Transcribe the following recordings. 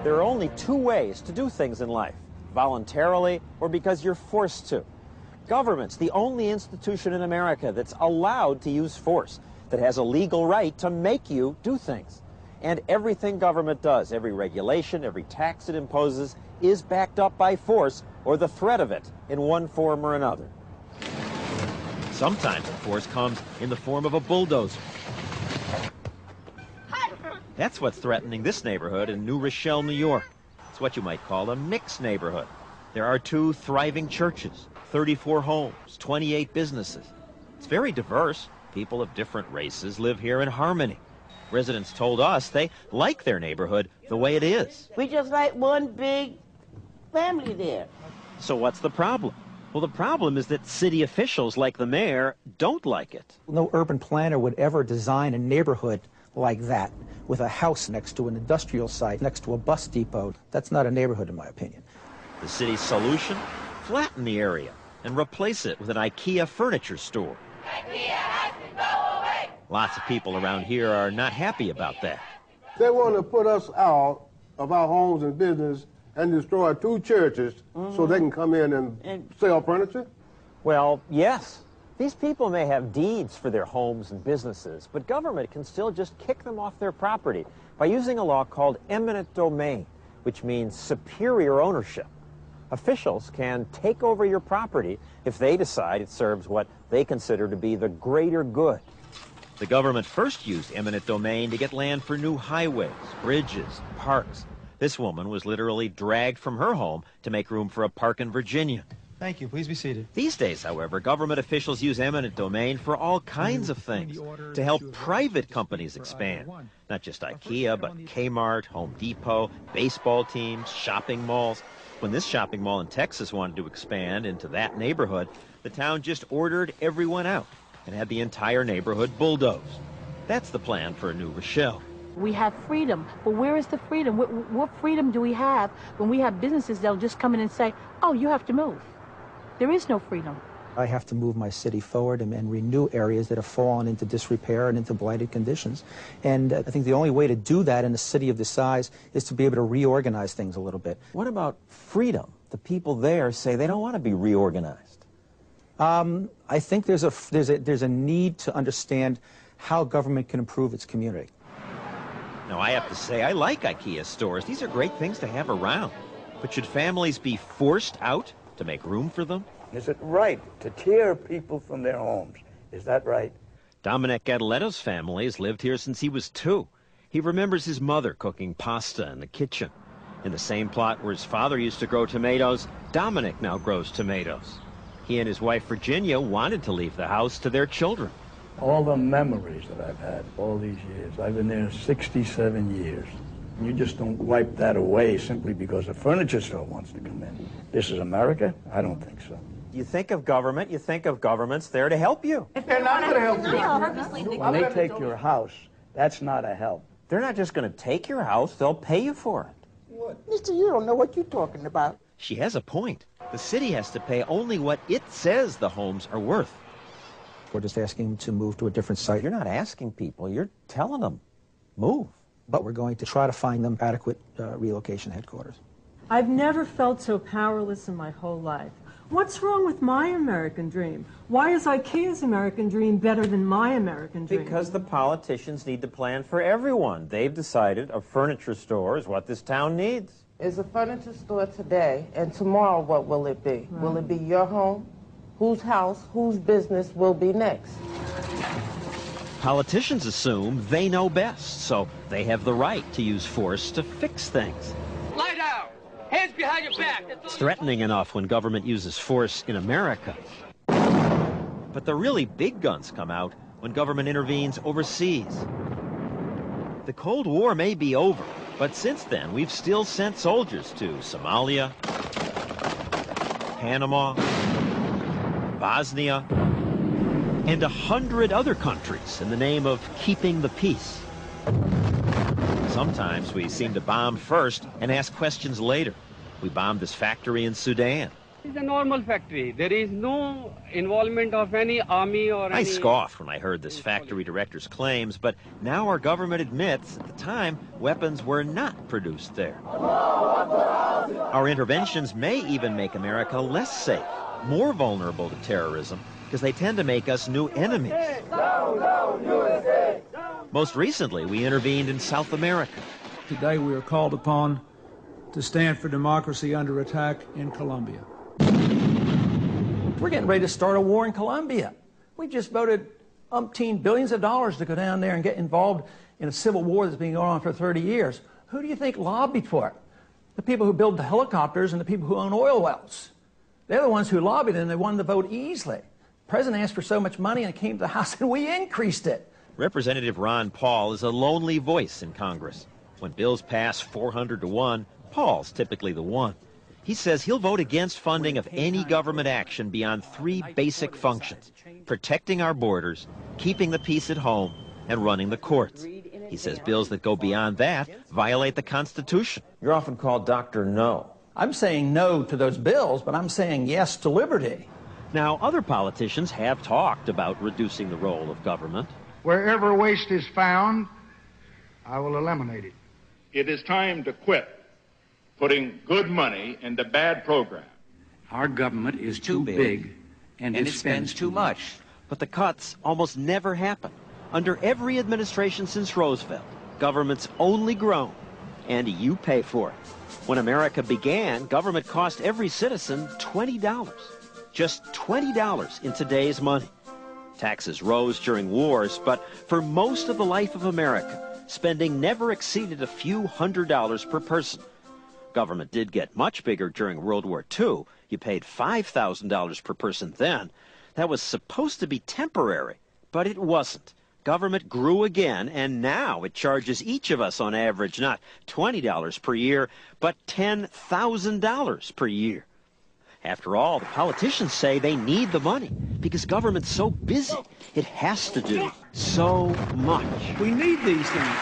There are only two ways to do things in life, voluntarily or because you're forced to. Government's the only institution in America that's allowed to use force, that has a legal right to make you do things. And everything government does, every regulation, every tax it imposes, is backed up by force or the threat of it in one form or another. Sometimes the force comes in the form of a bulldozer. That's what's threatening this neighborhood in New Rochelle, New York. It's what you might call a mixed neighborhood. There are 2 thriving churches, 34 homes, 28 businesses. It's very diverse. People of different races live here in harmony. Residents told us they like their neighborhood the way it is. We just like one big family there. So what's the problem? Well, the problem is that city officials like the mayor don't like it. No urban planner would ever design a neighborhood like that, with a house next to an industrial site, next to a bus depot. That's not a neighborhood, in my opinion. The city's solution? Flatten the area and replace it with an IKEA furniture store. IKEA has to go away! Lots of people around here are not happy about that. They want to put us out of our homes and business and destroy 2 churches so they can come in and sell furniture? Well, yes. These people may have deeds for their homes and businesses, but government can still just kick them off their property by using a law called eminent domain, which means superior ownership. Officials can take over your property if they decide it serves what they consider to be the greater good. The government first used eminent domain to get land for new highways, bridges, parks. This woman was literally dragged from her home to make room for a park in Virginia. Thank you. Please be seated. These days, however, government officials use eminent domain for all kinds of things to help private companies expand. Not just IKEA, but Kmart, Home Depot, baseball teams, shopping malls. When this shopping mall in Texas wanted to expand into that neighborhood, the town just ordered everyone out and had the entire neighborhood bulldozed. That's the plan for New Rochelle. We have freedom, but where is the freedom? What freedom do we have when we have businesses that'll just come in and say, oh, you have to move? There is no freedom. I have to move my city forward and renew areas that have fallen into disrepair and into blighted conditions. And I think the only way to do that in a city of this size is to be able to reorganize things a little bit. What about freedom? The people there say they don't want to be reorganized. I think there's a need to understand how government can improve its community. Now, I have to say, I like IKEA stores. These are great things to have around. But should families be forced out to make room for them? Is it right to tear people from their homes? Is that right? Dominic Gadaletto's family has lived here since he was 2. He remembers his mother cooking pasta in the kitchen. In the same plot where his father used to grow tomatoes, Dominic now grows tomatoes. He and his wife Virginia wanted to leave the house to their children. All the memories that I've had all these years. I've been there 67 years. You just don't wipe that away simply because a furniture store wants to come in. This is America? I don't think so. You think of government, you think of government's there to help you. They're not going to help you. When they take your house, that's not a help. They're not just going to take your house, they'll pay you for it. What? Mister, you don't know what you're talking about. She has a point. The city has to pay only what it says the homes are worth. We're just asking them to move to a different site. You're not asking people, you're telling them, move. But we're going to try to find them adequate relocation headquarters. I've never felt so powerless in my whole life. What's wrong with my American dream? Why is IKEA's American dream better than my American dream? Because the politicians need to plan for everyone. They've decided a furniture store is what this town needs. It's a furniture store today, and tomorrow what will it be? Right. Will it be your home? Whose house, whose business will be next? Politicians assume they know best, so they have the right to use force to fix things. Lie down! Hands behind your back! It's threatening enough when government uses force in America. But the really big guns come out when government intervenes overseas. The Cold War may be over, but since then we've still sent soldiers to Somalia, Panama, Bosnia, and 100 other countries in the name of keeping the peace. Sometimes we seem to bomb first and ask questions later. We bombed this factory in Sudan. It's a normal factory. There is no involvement of any army or I any... scoffed when I heard this factory director's claims, but now our government admits at the time weapons were not produced there. Our interventions may even make America less safe, more vulnerable to terrorism, because they tend to make us new enemies. Most recently, we intervened in South America. Today we are called upon to stand for democracy under attack in Colombia. We're getting ready to start a war in Colombia. We just voted umpteen billions of dollars to go down there and get involved in a civil war that's been going on for 30 years. Who do you think lobbied for it? The people who build the helicopters and the people who own oil wells. They're the ones who lobbied and they won the vote easily. The president asked for so much money and it came to the House and we increased it. Representative Ron Paul is a lonely voice in Congress. When bills pass 400 to 1, Paul's typically the one. He says he'll vote against funding of any government action beyond 3 basic functions: protecting our borders, keeping the peace at home, and running the courts. He says bills that go beyond that violate the Constitution. You're often called Dr. No. I'm saying no to those bills, but I'm saying yes to liberty. Now, other politicians have talked about reducing the role of government. Wherever waste is found, I will eliminate it. It is time to quit putting good money into bad programs. Our government is too big and it spends too much. But the cuts almost never happen. Under every administration since Roosevelt, government's only grown, and you pay for it. When America began, government cost every citizen $20. Just $20 in today's money. Taxes rose during wars, but for most of the life of America, spending never exceeded a few $100s per person. Government did get much bigger during World War II. You paid $5,000 per person then. That was supposed to be temporary, but it wasn't. Government grew again, and now it charges each of us on average not $20 per year, but $10,000 per year. After all, the politicians say they need the money because government's so busy. It has to do so much. We need these things.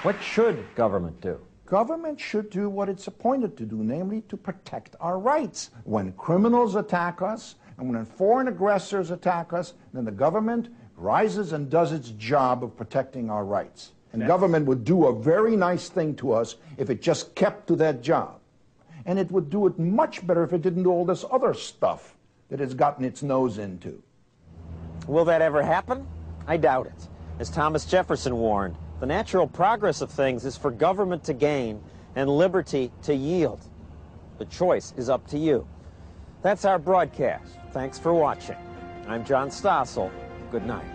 What should government do? Government should do what it's appointed to do, namely to protect our rights. When criminals attack us and when foreign aggressors attack us, then the government rises and does its job of protecting our rights. And government would do a very nice thing to us if it just kept to that job. And it would do it much better if it didn't do all this other stuff that it's gotten its nose into. Will that ever happen? I doubt it. As Thomas Jefferson warned, the natural progress of things is for government to gain and liberty to yield. The choice is up to you. That's our broadcast. Thanks for watching. I'm John Stossel. Good night.